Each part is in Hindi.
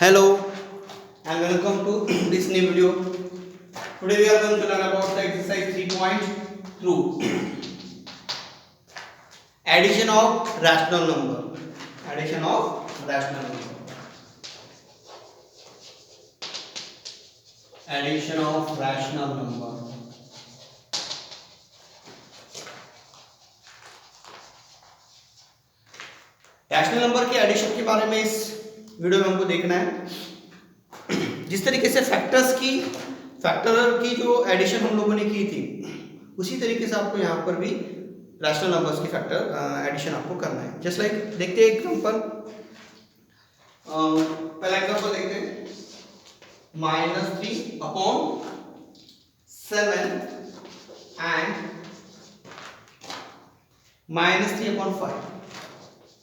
Hello and welcome to this new video. Today we are going to learn about the exercise 3.2 addition of rational number. Addition of rational number. Addition of rational number. Rational number के एडिशन के बारे में इस वीडियो में हमको देखना है। जिस तरीके से फैक्टर की जो एडिशन हम लोगों ने की थी उसी तरीके से आपको यहाँ पर भी रैशनल नंबर्स की फैक्टर एडिशन आपको करना है। जस्ट लाइक देखते हैं एग्जांपल। पहला एग्जांपल देखते हैं। -3 अपॉन 7 एंड -3 अपॉन 5।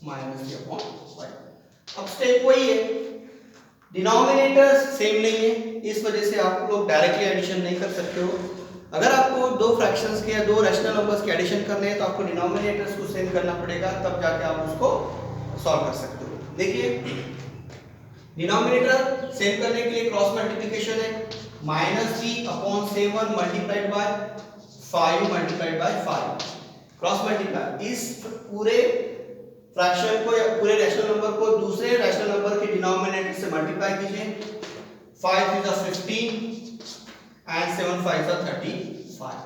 -3 अपॉन 5। अब स्टेप वही है, डिनोमिनेटर्स सेम नहीं है, इस वजह से आप लोग डायरेक्टली एडिशन नहीं कर सकते हो। अगर आपको दो फ्रैक्शंस के या दो रैशनल नंबर्स के एडिशन करने हैं तो आपको डिनोमिनेटर्स को सेम करना पड़ेगा, तब जाके आप उसको सॉल्व कर सकते हो। देखिए डिनोमिनेटर सेम करने के लिए क्रॉस मल्टीप्लिकेशन है। -3 upon 7 multiplied by 5 multiplied by 5। Cross multiply, इस पूरे फ्रैक्शन को या पूरे रैशनल नंबर को दूसरे रैशनल नंबर के डिनोमिनेटर से मल्टीप्लाई कीजिए। 5 is 15 and 7 5 is 35।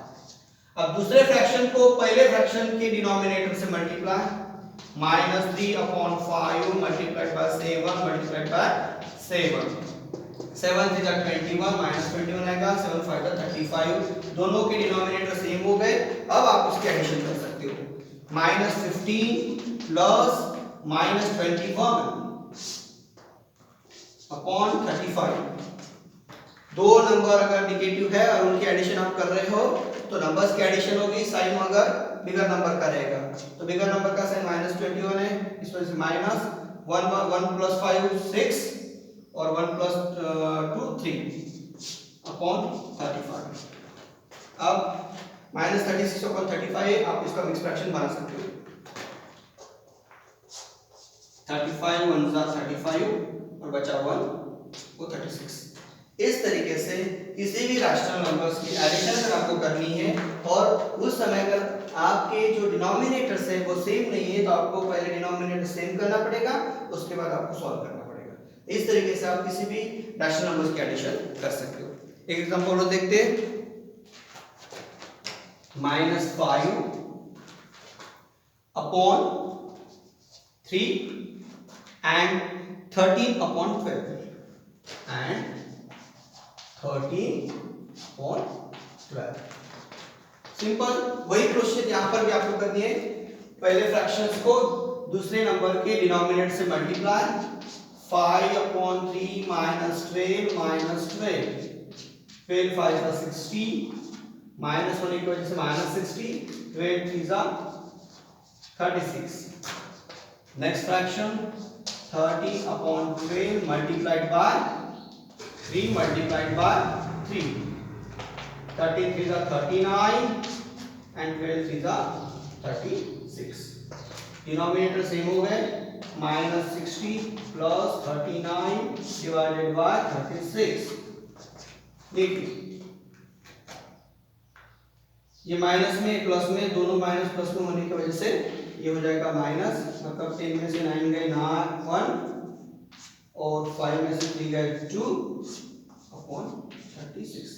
अब दूसरे फ्रैक्शन को पहले फ्रैक्शन के डिनोमिनेटर से multiply. -3 upon 5 multiplied by 7 multiplied by 7। 7 is 21 minus 21 आएगा। 7 5 is 35। दोनों के डिनोमिनेटर सेम हो गए। अब आप उसकी एडिशन कर सकते हो। -15 प्लस -21 अपॉन 35। दो नंबर अगर निगेटिव है और उनकी एडिशन आप कर रहे हो तो नंबर्स की एडिशन होगी, साइन अगर बिगर नंबर का रहेगा तो बिगर नंबर का साइन -21 है, इस वजह से -1 प्लस 5 6 और 1 प्लस 2 3 अपॉन 35। अब -36 अपॉन 35 आप इसका मिक्स फ्रैक्शन बना सकते हो। 35 1 जा 35 और बचा 1 वो 36। इस तरीके से किसी भी रैशनल नंबर्स की एडिशन अगर आपको करनी है और उस समय अगर आपके जो डिनोमिनेटर्स है वो सेम नहीं है तो आपको पहले डिनोमिनेटर सेम करना पड़ेगा, उसके बाद आपको सॉल्व करना पड़ेगा। इस तरीके से आप किसी भी रैशनल नंबर्स की एडिशन कर सकते हो। एक एग्जांपल और देखते हैं। -5 upon 3 and 13 upon 12 and 13 upon 12। Simple वही प्रोसेस यहाँ पर भी आपको करनी है। पहले फ्रैक्शंस को दूसरे नंबर के डिनोमिनेटर से multiply. 5 upon 3 minus 12 minus 12। 12 5 is 60 minus होने की वजह से -60। 12 3 is 36। Next fraction 30 upon 12 multiplied by 3 multiplied by 3। 13 3 is 39 and 12 3 is 36। Denominator same हो गए। -60 प्लस 39 डिवाइडेड बाय 36। देखिए ये माइनस में प्लस में, दोनों माइनस प्लस में होने की वजह से ये हो जाएगा माइनस, मतलब 10 में से 9 गए 1 और 5 में से 3 गए 2 अपॉन 36।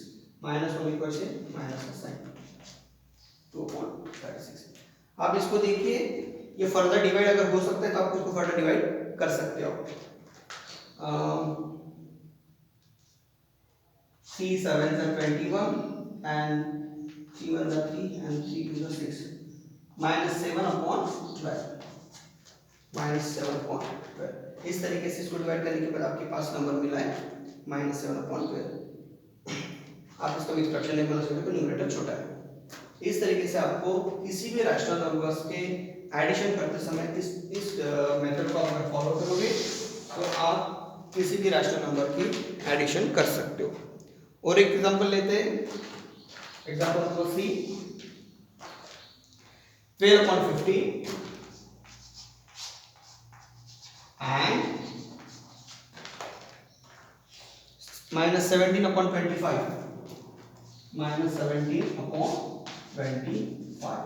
माइनस होने की वजह से माइनस का साइन 2 अपॉन 36। आप इसको देखिए, ये फर्दर डिवाइड अगर हो सकता है तो आप इसको फर्दर डिवाइड कर सकते हो। 3 7 is 21 and 3 1 is 3 and 3 2 is 6। -7 upon 12। -7 upon 12। इस तरीके से इसको डिवाइड करने के बाद आपके पास नंबर मिला है -7 अपॉन 12। आप इसका मिक्स फ्रैक्शन नहीं बना सकते तो न्यूमरेटर छोटा है। इस तरीके से आपको किसी भी रैशनल नंबर्स के एडिशन करते समय इस मेथड को अगर फॉलो करोगे तो आप किसी भी रैशनल नंबर की एडिशन कर सकते हो। और एक एग्जांपल लेते हैं। Example number 3 12 upon 15 and minus 17/25, minus 17/25।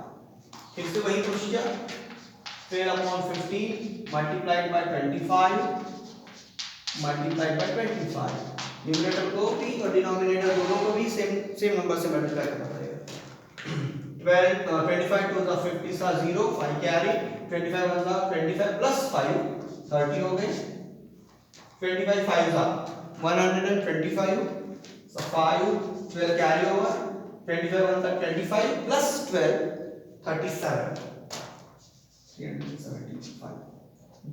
फिर से वही procedure, 12/15 multiplied by 25 multiplied by 25। Numerator को भी और डिनोमिनेटर दोनों को भी सेम नंबर से मल्टीप्लाई करना पड़ेगा। 25 टू द 50 सा 0, 5 कैरी, 25 वन सा 25 प्लस 5 30 हो गए। 25 5 सा 125, so 5 12 कैरी ओवर, 25 वन सा 25 प्लस 12 37, 375।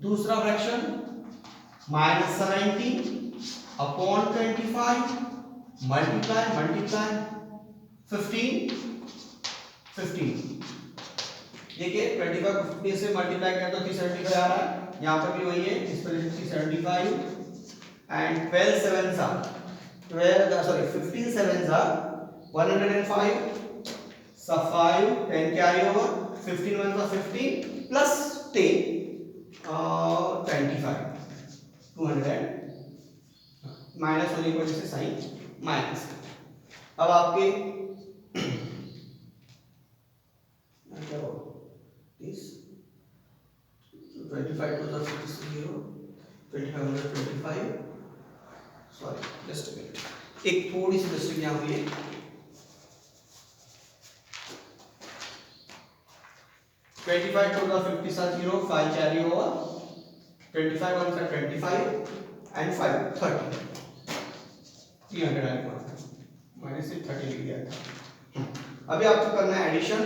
दूसरा फ्रैक्शन माइनस 17/25 मल्टीप्लाई 15 देखिए 25 को 50 से मल्टीप्लाई किया तो 375 आ रहा है। यहाँ पर भी वही है, इस पर 375 एंड 15 7 सा 105 सा 5 10 कैरी ओवर, 15 1 सा 15 प्लस 10 25 200 माइनस होने की वजह से साइन माइनस। अब आपके क्या हो this 25 to the 0 25 sorry just a minute, एक थोड़ी सी मिस्टेक यहाँ हुई है। 25 to the 50 सा 0, 5 कैरी ओवर, 25 1 सा 25 एंड 5 30 300 मैंने सिर्फ 30 लिख दिया था। अभी आपको करना है addition,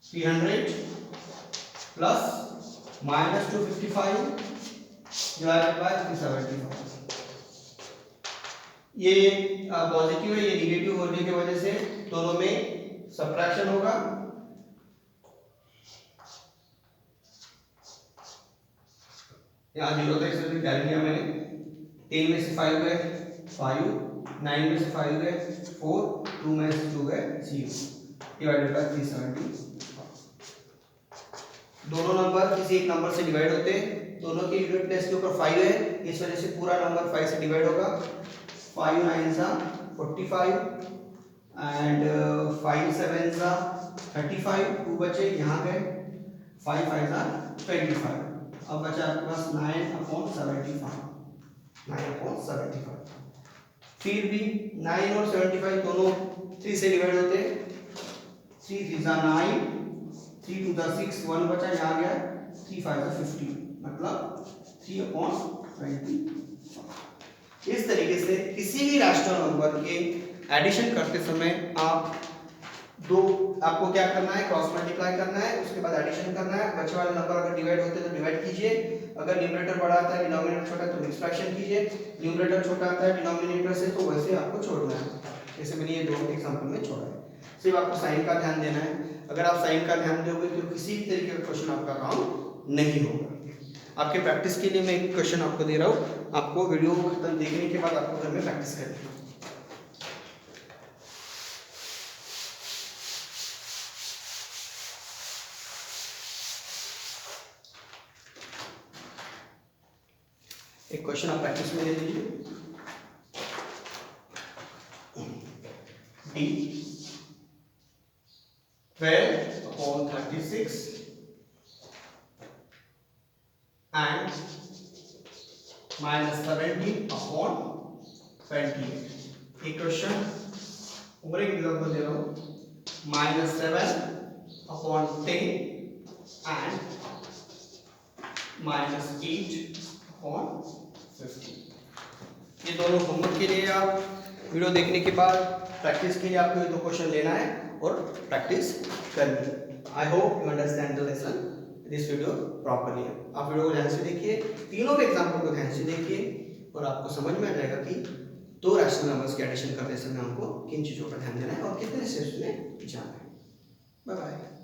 300 plus minus 255 divided by 375। ये पॉजिटिव है, ये निगेटिव होने की वजह से दोनों में सबट्रैक्शन होगा। यहाँ 0 था इसलिए कैरी लिया मैंने। 10 में से 5 गए 5, 9 में से 5 गए 4, 2 में से 2 गए 0 डिवाइडेड बाय 370। दोनों नंबर किसी एक नंबर से डिवाइड होते हैं, दोनों के यूनिट प्लेस के ऊपर 5 है, इस वजह से पूरा नंबर 5 से डिवाइड होगा। 5 9 सा 45 एंड 5 7 सा 35, 2 बचे यहाँ गए, 5 5 सा 25। अब बचा आपके पास 9/75। फिर भी 9 और 75 दोनों 3 से डिवाइड होते हैं। 3 3 सा 9, 3 2 सा 6, 1 बचा यहाँ गया, 3 5 सा 50 मतलब 3/20। इस तरीके से किसी भी रैशनल नंबर के एडिशन करते समय आपको क्या करना है, क्रॉस मल्टीप्लाई करना है, उसके बाद एडिशन करना है। बचे वाले नंबर अगर डिवाइड होते हैं तो डिवाइड कीजिए, अगर न्यूमरेटर बड़ा आता है डिनोमिनेटर छोटा है तो मिक्स फ्रैक्शन कीजिए, न्यूमरेटर छोटा आता है डिनोमिनेटर से तो वैसे आपको छोड़ना है, जैसे मैंने ये 2 एग्जांपल में छोड़ा है। सिर्फ आपको साइन का ध्यान देना है, अगर आप साइन का ध्यान दोगे तो किसी भी तरीके का क्वेश्चन आपका काम नहीं होगा। आपके प्रैक्टिस के लिए मैं एक क्वेश्चन आपको दे रहा हूँ, आपको वीडियो खत्म देखने के बाद आपको घर में प्रैक्टिस करनी है। एक क्वेश्चन आप प्रैक्टिस में ले लीजिए। D 12/36 and minus 17/28। एक क्वेश्चन और एक एग्जांपल दे रहा हूँ, -7/10 and -8/50। ये दोनों होमवर्क के लिए आप वीडियो देखने के बाद प्रैक्टिस के लिए आपको ये 2 क्वेश्चन लेना है और प्रैक्टिस करनी है। I hope you understand the lesson this video properly. आप वीडियो को ध्यान से देखिए, तीनों एग्जाम्पल को ध्यान से देखिए और आपको समझ में आ जाएगा कि 2 रैशनल नंबर्स के एडिशन करने समय हमको किन चीज़ों पर ध्यान देना है और कितने स्टेप्स में जाना है। Bye bye.